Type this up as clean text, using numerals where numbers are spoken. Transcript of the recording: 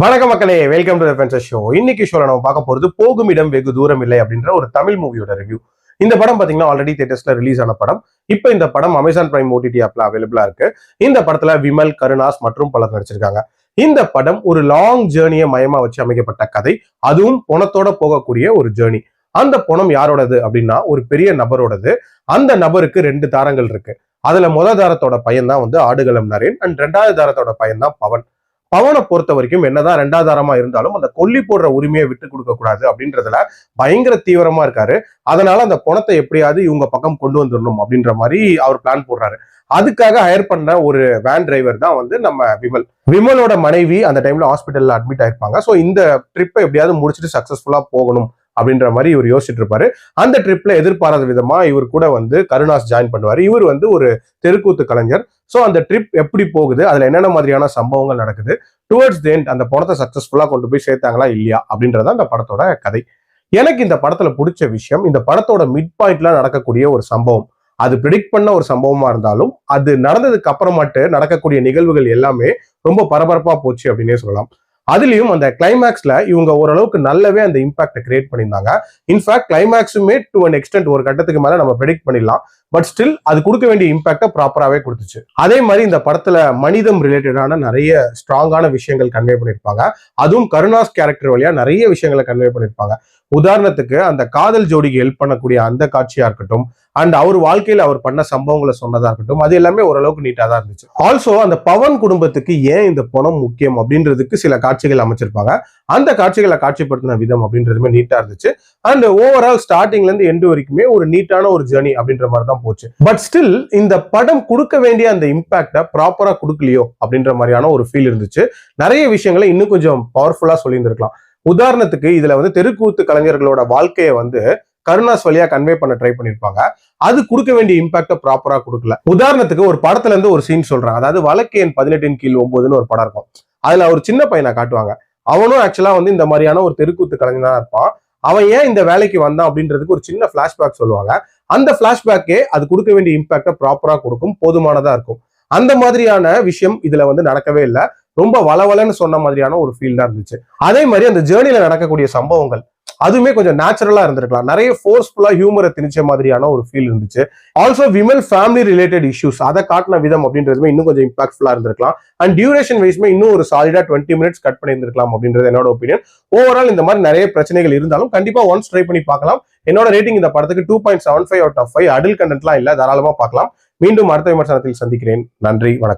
வணக்க மக்களே, welcome to the show. இன்னைக்கு ஷோல நம்ம பார்க்க போறது போகும் இடம் வெகு தூரம் இல்லை அப்படின்ற ஒரு தமிழ் மூவியோட ரிவ்யூ. இந்த படம் பாத்தீங்கன்னா ஆல்ரெடி தியேட்டர்ஸ்ல ரிலீஸ் ஆன படம். இப்போ இந்த படம் அமேசான் பிரைம் ஓடிடி ஆப்ல அவைலபிளா இருக்கு. இந்த படத்துல விமல், கருணாஸ் மற்றும் பலர் நடிச்சிருக்காங்க. இந்த படம் ஒரு லாங் ஜேர்னியை மையமா வச்சு அமைக்கப்பட்ட கதை. அதுவும் பணத்தோட போகக்கூடிய ஒரு ஜேர்னி. அந்த பணம் யாரோடது அப்படின்னா ஒரு பெரிய நபரோடது. அந்த நபருக்கு 2 தாரங்கள் இருக்கு. அதுல முதல் தாரத்தோட பையன் தான் ஆடுகளம் நரேன் அண்ட் 2வது தாரத்தோட பையன் தான் பவன். பவனை பொறுத்த வரைக்கும் என்னதான் 2வது தாரமா இருந்தாலும் அந்த கொல்லி போடுற உரிமையை விட்டு கொடுக்க கூடாது அப்படின்றதுல பயங்கர தீவிரமா இருக்காரு. அதனால அந்த பணத்தை எப்படியாவது இவங்க பக்கம் கொண்டு வந்துடணும் அப்படின்ற மாதிரி அவர் பிளான் போடுறாரு. அதுக்காக ஹயர் பண்ண ஒரு வேன் டிரைவர் தான் நம்ம விமல். விமலோட மனைவி அந்த டைம்ல ஹாஸ்பிட்டல்ல அட்மிட் ஆயிருப்பாங்க. ஸோ இந்த ட்ரிப்பை எப்படியாவது முடிச்சுட்டு சக்சஸ்ஃபுல்லா போகணும் அப்படின்ற மாதிரி இவர் யோசிச்சுட்டு இருப்பாரு. அந்த ட்ரிப்ல எதிர்பாராத விதமா இவர் கூட கருணாஸ் ஜாயின் பண்ணுவாரு. இவர் ஒரு தெருக்கூத்து கலைஞர். சோ அந்த ட்ரிப் எப்படி போகுது, அதுல என்னென்ன மாதிரியான சம்பவங்கள் நடக்குது, டுவர்ட்ஸ் தி எண்ட் அந்த பணத்தை சக்சஸ்ஃபுல்லா கொண்டு போய் சேர்த்தாங்களா இல்லையா அப்படின்றத அந்த படத்தோட கதை. எனக்கு இந்த படத்துல பிடிச்ச விஷயம், இந்த படத்தோட மிட் பாயிண்ட்ல நடக்கக்கூடிய ஒரு சம்பவம். அது ப்ரிடிக்ட் பண்ண ஒரு சம்பவமா இருந்தாலும் அது நடந்ததுக்கு அப்புறமாட்டு நடக்கக்கூடிய நிகழ்வுகள் எல்லாமே ரொம்ப பரபரப்பா போச்சு அப்படின்னே சொல்லலாம். அதுலயும் அந்த கிளைமேக்ஸ்ல இவங்க ஓரளவுக்கு நல்லாவே அந்த இம்பாக்ட கிரியேட் பண்ணியிருந்தாங்க. இன்ஃபேக்ட் கிளைமேக்ஸுமே டு அன் எக்ஸ்டென்ட் ஒரு கட்டத்துக்கு மேல நம்ம ப்ரெடிக்ட் பண்ணிடலாம். பட் ஸ்டில் அது கொடுக்க வேண்டிய இம்பாக்ட ப்ராப்பராகவே கொடுத்துச்சு. அதே மாதிரி இந்த படத்துல மனிதம் ரிலேட்டடான நிறைய ஸ்ட்ராங்கான விஷயங்கள் கன்வே பண்ணியிருப்பாங்க. அதுவும் கருணாஸ் கேரக்டர் வழியா நிறைய விஷயங்களை கன்வே பண்ணியிருப்பாங்க. உதாரணத்துக்கு அந்த காதல் ஜோடிக்கு ஹெல்ப் பண்ணக்கூடிய அந்த காட்சியா இருக்கட்டும், அண்ட் அவர் வாழ்க்கையில அவர் பண்ண சம்பவங்களை சொன்னதா இருக்கட்டும், அது எல்லாமே ஓரளவுக்கு நீட்டா தான் இருந்துச்சு. ஆல்சோ அந்த பவன் குடும்பத்துக்கு ஏன் இந்த பணம் முக்கியம் அப்படின்றதுக்கு சில காட்சிகள் அமைச்சிருப்பாங்க. அந்த காட்சிகளை காட்சிப்படுத்தின விதம் அப்படின்றதுமே நீட்டா இருந்துச்சு. அண்ட் ஓவரால் ஸ்டார்டிங்ல இருந்து எண்டு வரைக்குமே ஒரு நீட்டான ஒரு ஜேர்னி அப்படின்ற மாதிரி தான் போச்சு. பட் ஸ்டில் இந்த படம் கொடுக்க வேண்டிய அந்த இம்பாக்ட ப்ராப்பரா கொடுக்கலையோ அப்படின்ற மாதிரியான ஒரு ஃபீல் இருந்துச்சு. நிறைய விஷயங்களை இன்னும் கொஞ்சம் பவர்ஃபுல்லா சொல்லியிருந்திருக்கலாம். உதாரணத்துக்கு இதுல தெருக்கூத்து கலைஞர்களோட வாழ்க்கையை கருணாஸ் வழியா கன்வே பண்ண ட்ரை பண்ணிருப்பாங்க. அது கொடுக்க வேண்டிய இம்பாக்ட ப்ராப்பரா கொடுக்கல. உதாரணத்துக்கு ஒரு படத்துல இருந்து ஒரு சீன் சொல்றாங்க. அதாவது வழக்கு எண் 18/9 ஒரு படம் இருக்கும். அதுல ஒரு சின்ன பையனை காட்டுவாங்க. அவனும் ஆக்சுவலா இந்த மாதிரியான ஒரு தெருக்கூத்து கலைஞனா இருப்பான். அவன் ஏன் இந்த வேலைக்கு வந்தான் அப்படின்றதுக்கு ஒரு சின்ன பிளாஷ்பேக் சொல்லுவாங்க. அந்த பிளாஷ்பேக்கே அது கொடுக்க வேண்டிய இம்பாக்ட ப்ராப்பரா கொடுக்கும், போதுமானதா இருக்கும். அந்த மாதிரியான விஷயம் இதுல நடக்கவே இல்லை. ரொம்ப வளவலன்னு சொன்ன மாதிரியான ஒரு ஃபீல் தான் இருந்துச்சு. அதே மாதிரி அந்த ஜேர்னில நடக்கக்கூடிய சம்பவங்கள் அதுவுமே கொஞ்சம் நேச்சுரலா இருந்திருக்கலாம். நிறைய ஃபோர்ஸ்ஃபுல்லா ஹியூமரை திணிச்ச மாதிரியான ஒரு ஃபீல் இருந்துச்சு. Also Vimal family related issues அதை காட்டின விதம் அப்படின்றதுமே இன்னும் கொஞ்சம் இம்பாக்ட்ஃபுல்லா இருந்திருக்கலாம். அண்ட் டியூரேஷன் வைஸ்மே இன்னும் ஒரு சாலிடா 20 மினிட்ஸ் கட் பண்ணி இருந்திருக்கலாம் அப்படின்றது என்னோட ஒப்பீனியன். ஓவரால் இந்த மாதிரி நிறைய பிரச்சனைகள் இருந்தாலும் கண்டிப்பா ஒன்ஸ் ட்ரை பண்ணி பார்க்கலாம். என்னோட ரேட்டிங் இந்த படத்துக்கு 2.75 out of 5. அடல்ட் கண்டென்ட்லாம் இல்ல, தாராளமா பார்க்கலாம். மீண்டும் அடுத்த விமர்சனத்தில் சந்திக்கிறேன். நன்றி, வணக்கம்.